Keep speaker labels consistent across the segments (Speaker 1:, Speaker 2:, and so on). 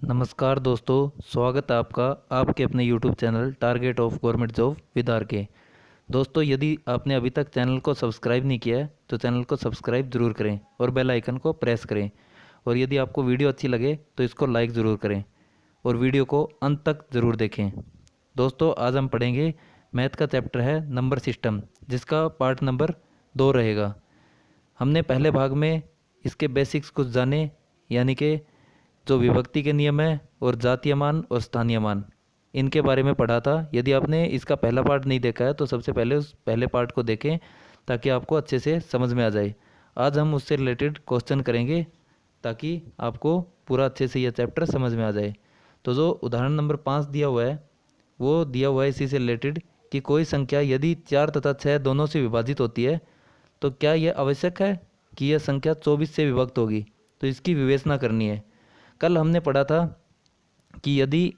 Speaker 1: नमस्कार दोस्तों, स्वागत है आपका आपके अपने YouTube channel target of government job with R K. दोस्तों, यदि आपने अभी तक चैनल को सब्सक्राइब नहीं किया है तो चैनल को सब्सक्राइब ज़रूर करें और बेल आइकन को प्रेस करें। और यदि आपको वीडियो अच्छी लगे तो इसको लाइक ज़रूर करें और वीडियो को अंत तक ज़रूर देखें। दोस्तों, आज हम पढ़ेंगे मैथ का चैप्टर है नंबर सिस्टम, जिसका पार्ट नंबर 2 रहेगा। हमने पहले भाग में इसके बेसिक्स कुछ जाने, यानी कि जो विभक्ति के नियम है और जातीय मान और स्थानीय मान, इनके बारे में पढ़ा था। यदि आपने इसका पहला पार्ट नहीं देखा है तो सबसे पहले उस पहले पार्ट को देखें ताकि आपको अच्छे से समझ में आ जाए। आज हम उससे रिलेटेड क्वेश्चन करेंगे ताकि आपको पूरा अच्छे से यह चैप्टर समझ में आ जाए। तो जो उदाहरण नंबर 5 दिया हुआ है वो दिया हुआ है इसी से रिलेटेड कि कोई संख्या यदि 4 तथा 6 दोनों से विभाजित होती है तो क्या यह आवश्यक है कि यह संख्या 24 से विभक्त होगी। तो इसकी विवेचना करनी है। कल हमने पढ़ा था कि यदि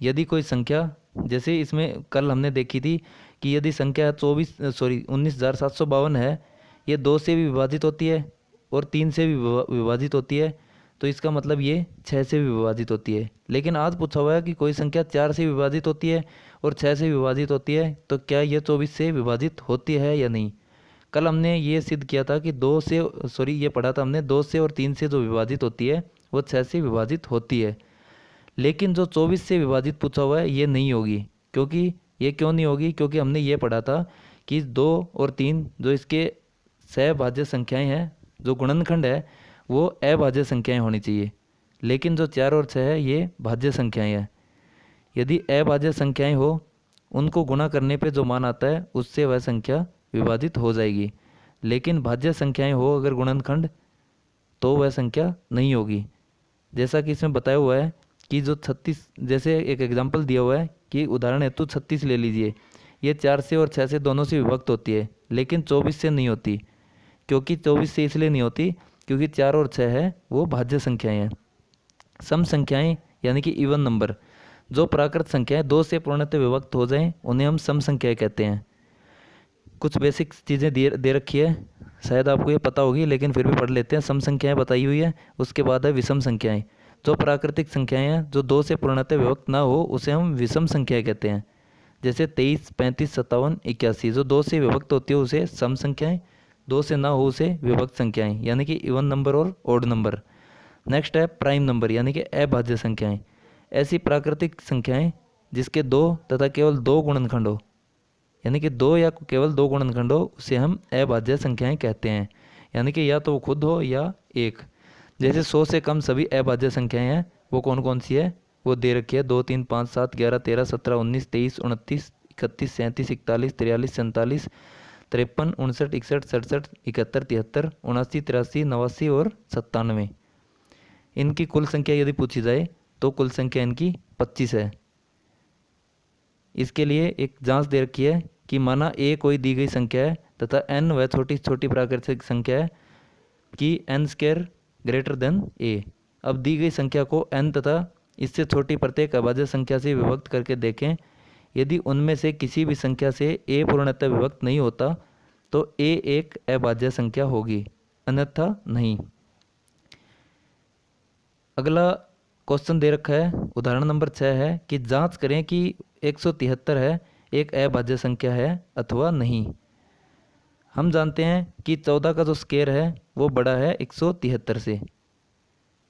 Speaker 1: यदि कोई संख्या, जैसे इसमें कल हमने देखी थी कि यदि संख्या 19,752 है, ये 2 से भी विभाजित होती है और 3 से भी विभाजित होती है, तो इसका मतलब ये 6 से भी विभाजित होती है। लेकिन आज पूछा हुआ है कि कोई संख्या 4 से विभाजित होती है और 6 से विभाजित होती है, तो क्या ये 24 से विभाजित होती है या नहीं। कल हमने ये सिद्ध किया था कि ये पढ़ा था हमने 2 से और 3 से जो विभाजित होती है वो 6 से विभाजित होती है। लेकिन जो 24 से विभाजित पूछा हुआ है ये नहीं होगी। क्यों नहीं होगी? क्योंकि हमने ये पढ़ा था कि 2 और 3 जो इसके सहभाज्य संख्याएं हैं, जो गुणनखंड है, वो अभाज्य संख्याएं होनी चाहिए। लेकिन जो 4 और 6 है ये भाज्य संख्याएं हैं। यदि अभाज्य संख्याएं हो, उनको गुणा करने पे जो मान आता है उससे वह संख्या विभाजित हो जाएगी। लेकिन भाज्य संख्याएं हो अगर गुणनखंड, तो वह संख्या नहीं होगी। जैसा कि इसमें बताया हुआ है कि जो 36, जैसे एक एग्जांपल दिया हुआ है कि उदाहरण हेतु 36 ले लीजिए। ये 4 से और 6 से दोनों से विभक्त होती है, लेकिन 24 से नहीं होती। क्योंकि 24 से इसलिए नहीं होती क्योंकि 4 और 6 है वो भाज्य संख्याएं हैं। सम संख्याएं यानी कि इवन नंबर, जो प्राकृत संख्याएं 2 से पूर्णतः विभक्त हो जाएं, उन्हें हम सम संख्याएं कहते हैं। कुछ बेसिक चीज़ें दे रखी है, शायद आपको ये पता होगी, लेकिन फिर भी पढ़ लेते हैं। सम संख्याएं बताई हुई है, उसके बाद है विषम संख्याएं। जो प्राकृतिक संख्याएं हैं जो 2 से पूर्णतः विभक्त ना हो उसे हम विषम संख्याएं कहते हैं। जैसे 23, 35, 57, 81 जो 2 से विभक्त होती है उसे सम संख्याएं, 2 से ना हो उसे विभक्त संख्याएं, यानी कि इवन नंबर और ओड नंबर। नेक्स्ट है प्राइम नंबर यानी कि अभाज्य संख्याएं। ऐसी प्राकृतिक संख्याएं जिसके 2 तथा केवल 2 गुणनखंड हो, यानी कि 2 या केवल 2 गुणनखंड हो, उसे हम अभाज्य संख्याएं कहते हैं। यानी कि या तो वो खुद हो या एक। जैसे 100 से कम सभी अभाज्य संख्याएं हैं, वो कौन कौन सी है वो दे रखी है। 2, 3, 5, 7, 11, 13, 17, 19, 23, 29, 31, 37, 41, 43, 47, 53, 59, 61, 67, 71, 73, 79, 83, 89 और 97। इनकी कुल संख्या यदि पूछी जाए तो कुल संख्या इनकी 25 है। इसके लिए एक जांच दे रखी है कि माना ए कोई दी गई संख्या है तथा n वह छोटी छोटी प्राकृतिक संख्या है कि n स्क्वायर ग्रेटर देन ए। अब दी गई संख्या को n तथा इससे छोटी प्रत्येक अभाज्य संख्या से विभक्त करके देखें। यदि उनमें से किसी भी संख्या से a पूर्णतः विभक्त नहीं होता तो a एक अभाज्य संख्या होगी, अन्यथा नहीं। अगला क्वेश्चन दे रखा है, उदाहरण नंबर 6 है कि जांच करें कि 173 है एक अभाज्य संख्या है अथवा नहीं। हम जानते हैं कि 14 का जो स्क्वायर है वो बड़ा है 173 से।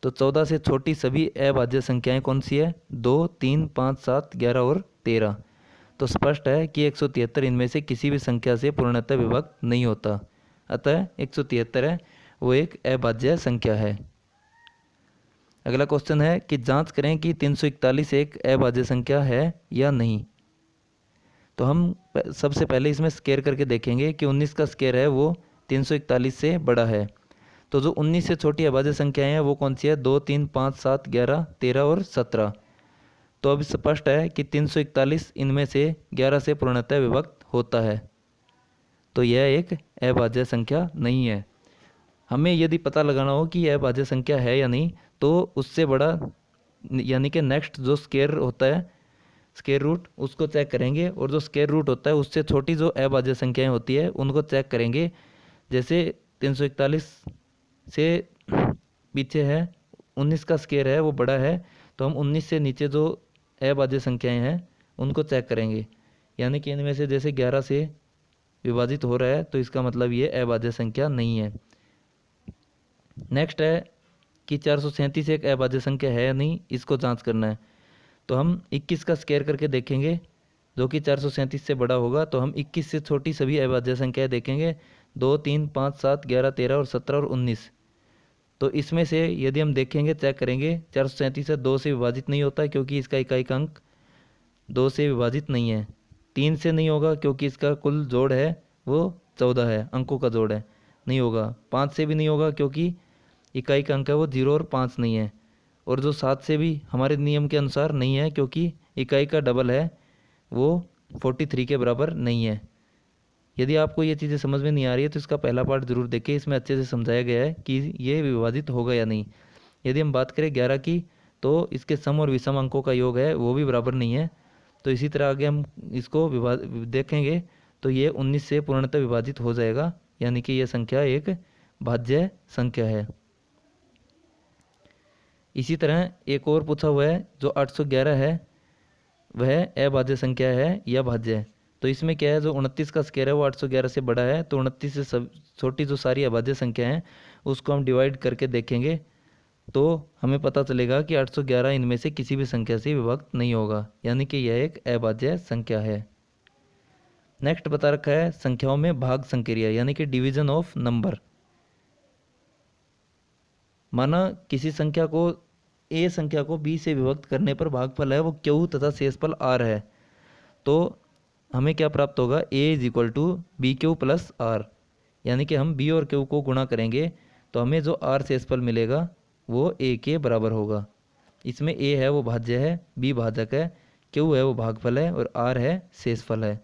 Speaker 1: तो 14 से छोटी सभी अभाज्य संख्याएं कौन सी है? 2, 3, 5, 7, 11 और 13। तो स्पष्ट है कि 173 इनमें से किसी भी संख्या से पूर्णतः विभक्त नहीं होता, अतः 173 है वो एक अभाज्य संख्या है। अगला क्वेश्चन है कि जांच करें कि 341 एक अभाज्य संख्या है या नहीं। तो हम सबसे पहले इसमें स्क्वायर करके देखेंगे कि 19 का स्क्वायर है वो 341 से बड़ा है। तो जो 19 से छोटी अभाज्य संख्याएं हैं वो कौन सी है? 2, 3, 5, 7, 11, 13 और 17। तो अब स्पष्ट है कि 341 इनमें से 11 से पूर्णतः विभक्त होता है, तो यह एक अभाज्य संख्या नहीं है। हमें यदि पता लगाना हो कि यह अभाज्य संख्या है या नहीं, तो उससे बड़ा यानी कि नेक्स्ट जो स्क्वायर होता है, स्क्वायर रूट, उसको चेक करेंगे। और जो स्क्वायर रूट होता है उससे छोटी जो अभाज्य संख्याएं होती है उनको चेक करेंगे। जैसे 341 से पीछे है 19 का स्क्वायर है वो बड़ा है, तो हम 19 से नीचे जो अभाज्य संख्याएं हैं उनको चेक करेंगे, यानी कि इनमें से जैसे 11 से विभाजित हो रहा है तो इसका मतलब ये अभाज्य संख्या नहीं है। नेक्स्ट है कि 437 एक अभाज्य संख्या है या नहीं, इसको जांच करना है। तो हम 21 का स्क्वायर करके देखेंगे जो कि 437 से बड़ा होगा, तो हम 21 से छोटी सभी अभाज्य संख्याएं देखेंगे, 2, 3, 5, 7, 11, 13 और 17 और 19। तो इसमें से यदि हम देखेंगे चेक करेंगे 437 2 से विभाजित नहीं होता है क्योंकि इसका इकाई अंक 2 से विभाजित नहीं है। 3 से नहीं होगा क्योंकि इसका कुल जोड़ है वो 14 है, अंकों का जोड़ है, नहीं होगा। 5 से भी नहीं होगा क्योंकि इकाई का अंक है वो 0 और 5 नहीं है। और जो 7 से भी हमारे नियम के अनुसार नहीं है क्योंकि इकाई का डबल है वो 43 के बराबर नहीं है। यदि आपको ये चीज़ें समझ में नहीं आ रही है तो इसका पहला पार्ट जरूर देखें, इसमें अच्छे से समझाया गया है कि ये विभाजित होगा या नहीं। यदि हम बात करें 11 की तो इसके सम और विषम अंकों का योग है वो भी बराबर नहीं है। तो इसी तरह आगे हम इसको देखेंगे तो ये 19 से पूर्णतः विभाजित हो जाएगा, यानी कि यह संख्या एक भाज्य संख्या है। इसी तरह एक और पूछा हुआ है जो 811 है वह अभाज्य संख्या है या भाज्य है। तो इसमें क्या है, जो 29 का स्क्वायर है वो 811 से बड़ा है, तो 29 से सब छोटी जो सारी अभाज्य संख्या हैं उसको हम डिवाइड करके देखेंगे तो हमें पता चलेगा कि 811 इनमें से किसी भी संख्या से विभक्त नहीं होगा, यानी कि यह एक अभाज्य संख्या है। नेक्स्ट बता रखा है संख्याओं में भाग संक्रिया यानी कि डिवीजन ऑफ नंबर। माना किसी संख्या को ए संख्या को बी से विभक्त करने पर भागफल है वो क्यू तथा शेषफल आर है, तो हमें क्या प्राप्त होगा, A is equal to B Q plus R, यानी कि हम बी और क्यू को गुणा करेंगे तो हमें जो आर शेषफल मिलेगा वो ए के बराबर होगा। इसमें ए है वो भाज्य है, बी भाजक है, क्यू है वो भागफल है और आर है शेषफल है।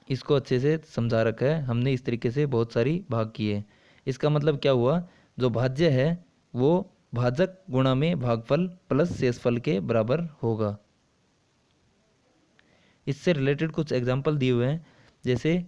Speaker 1: इसको अच्छे से समझा रखा है हमने, इस तरीके से बहुत सारी भाग किए। इसका मतलब क्या हुआ, जो भाज्य है वो भाजक गुणा में भागफल प्लस शेषफल के बराबर होगा। इससे रिलेटेड कुछ एग्जाम्पल दिए हुए हैं, जैसे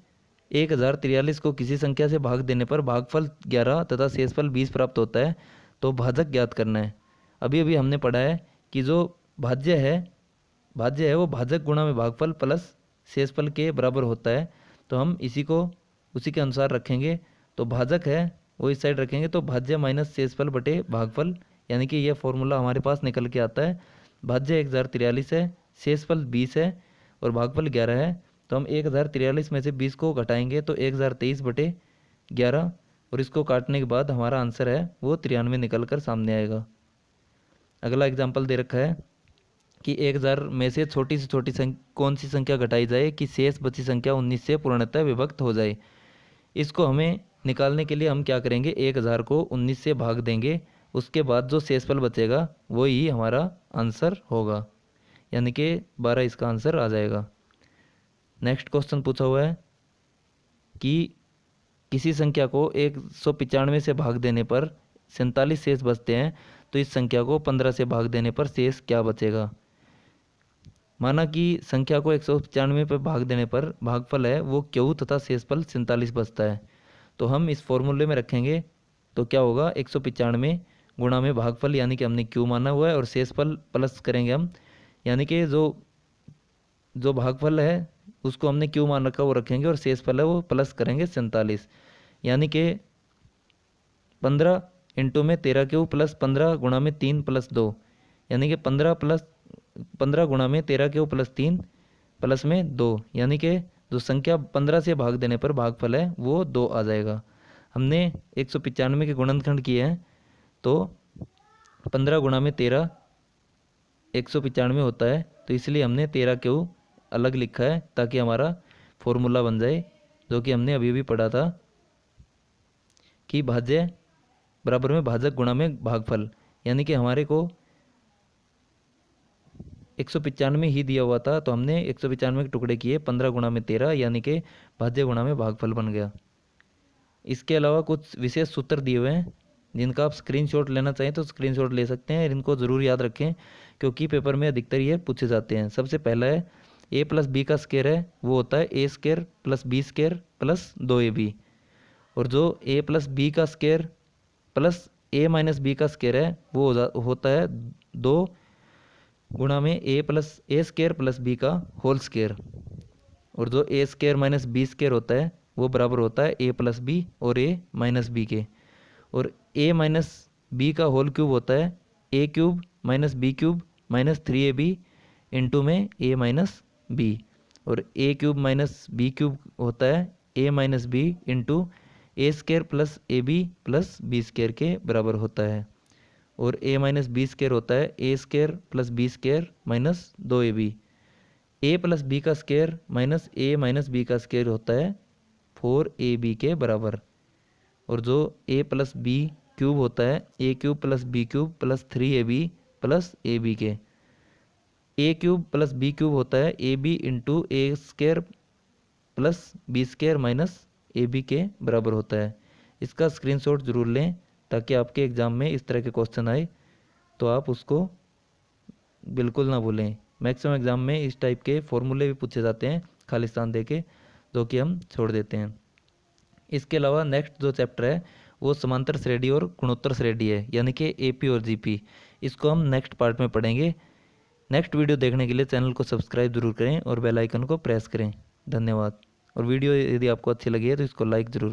Speaker 1: 1043 को किसी संख्या से भाग देने पर भागफल 11 तथा शेषफल 20 प्राप्त होता है, तो भाजक ज्ञात करना है। अभी अभी हमने पढ़ा है कि जो भाज्य है वो भाजक गुणा में भागफल प्लस शेषफल के बराबर होता है, तो हम इसी को उसी के अनुसार रखेंगे। तो भाजक है वो इस साइड रखेंगे तो भाज्य माइनस शेषफल बटे भागफल, यानी कि यह फॉर्मूला हमारे पास निकल के आता है। भाज्य 1043 है, शेषफल 20 है और भागफल 11 है, तो हम 1043 में से 20 को घटाएंगे तो 1023 बटे 11 और इसको काटने के बाद हमारा आंसर है वो 93 निकल कर सामने आएगा। अगला एग्जाम्पल दे रखा है कि 1000 में से छोटी कौन सी संख्या घटाई जाए कि शेष बची संख्या 19 से पूर्णतः विभक्त हो जाए। इसको हमें निकालने के लिए हम क्या करेंगे, 1000 को 19 से भाग देंगे, उसके बाद जो शेषफल बचेगा वो ही हमारा आंसर होगा, यानी कि 12 इसका आंसर आ जाएगा। नेक्स्ट क्वेश्चन पूछा हुआ है कि किसी संख्या को 195 से भाग देने पर 47 शेष बचते हैं, तो इस संख्या को 15 से भाग देने पर शेष क्या बचेगा। माना कि संख्या को 195 पर भाग देने पर भागफल है वो क्यू तथा शेषफल 47 बचता है, तो हम इस फॉर्मूले में रखेंगे तो क्या होगा, 195 गुणा में भागफल यानी कि हमने क्यू माना हुआ है और शेषफल प्लस करेंगे हम, यानी कि जो भागफल है उसको हमने क्यू मान रखा वो रखेंगे और शेषफल है वो प्लस करेंगे 47, यानी कि 15 इंटू में 13 क्यू प्लस 15 गुणा में 3 प्लस 2, यानी कि 15 गुणा में 13 क्यू प्लस 3 प्लस में 2, यानी कि जो संख्या 15 से भाग देने पर भागफल है वो 2 आ जाएगा। हमने 195 के गुणनखंड किए हैं तो 15 गुणा में 13 195 होता है, तो इसलिए हमने 13 क्यू अलग लिखा है ताकि हमारा फॉर्मूला बन जाए, जो कि हमने अभी भी पढ़ा था कि भाज्य बराबर में भाजक गुणा में भागफल, यानी कि हमारे को 195 ही दिया हुआ था तो हमने 195 के टुकड़े किए, 15 गुणा में 13 यानी कि भाज्य गुणा में भागफल बन गया। इसके अलावा कुछ विशेष सूत्र दिए हुए हैं जिनका आप स्क्रीनशॉट लेना चाहें तो स्क्रीनशॉट ले सकते हैं, इनको ज़रूर याद रखें क्योंकि पेपर में अधिकतर ये पूछे जाते हैं। सबसे पहला है a प्लस बी का स्क्वायर है वो होता है a square plus B square plus 2ab, और जो a प्लस बी का square plus A minus B का स्क्वायर है वो होता है 2 गुणा में ए स्क्वायर प्लस बी का होल स्क्वायर, और जो A square minus B square होता है वो बराबर होता है ए प्लस बी और ए माइनस बी के। और ए माइनस बी का होल क्यूब होता है A cube minus B cube minus 3ab into में ए माइनस बी, और A cube minus B cube होता है A minus B into A square plus A B plus B square के बराबर होता है। और ए माइनस बी स्क्वायर होता है A square plus B square minus 2ab। A plus B का square minus A minus B का square होता है 4ab के बराबर। और जो ए प्लस बी क्यूब होता है A cube plus B cube plus 3ab plus A B के। A cube plus B cube होता है A B into A square plus B square minus A B के बराबर होता है। इसका स्क्रीनशॉट ज़रूर लें ताकि आपके एग्ज़ाम में इस तरह के क्वेश्चन आए तो आप उसको बिल्कुल ना भूलें। मैक्सिमम एग्ज़ाम में इस टाइप के फॉर्मूले भी पूछे जाते हैं खालिस्तान दे के, जो कि हम छोड़ देते हैं। इसके अलावा नेक्स्ट जो चैप्टर है वो समांतर श्रेणी और गुणोत्तर श्रेणी है, यानी कि एपी और जीपी। इसको हम नेक्स्ट पार्ट में पढ़ेंगे। नेक्स्ट वीडियो देखने के लिए चैनल को सब्सक्राइब जरूर करें और बेल आइकन को प्रेस करें। धन्यवाद। और वीडियो यदि आपको अच्छी लगी है तो इसको लाइक ज़रूर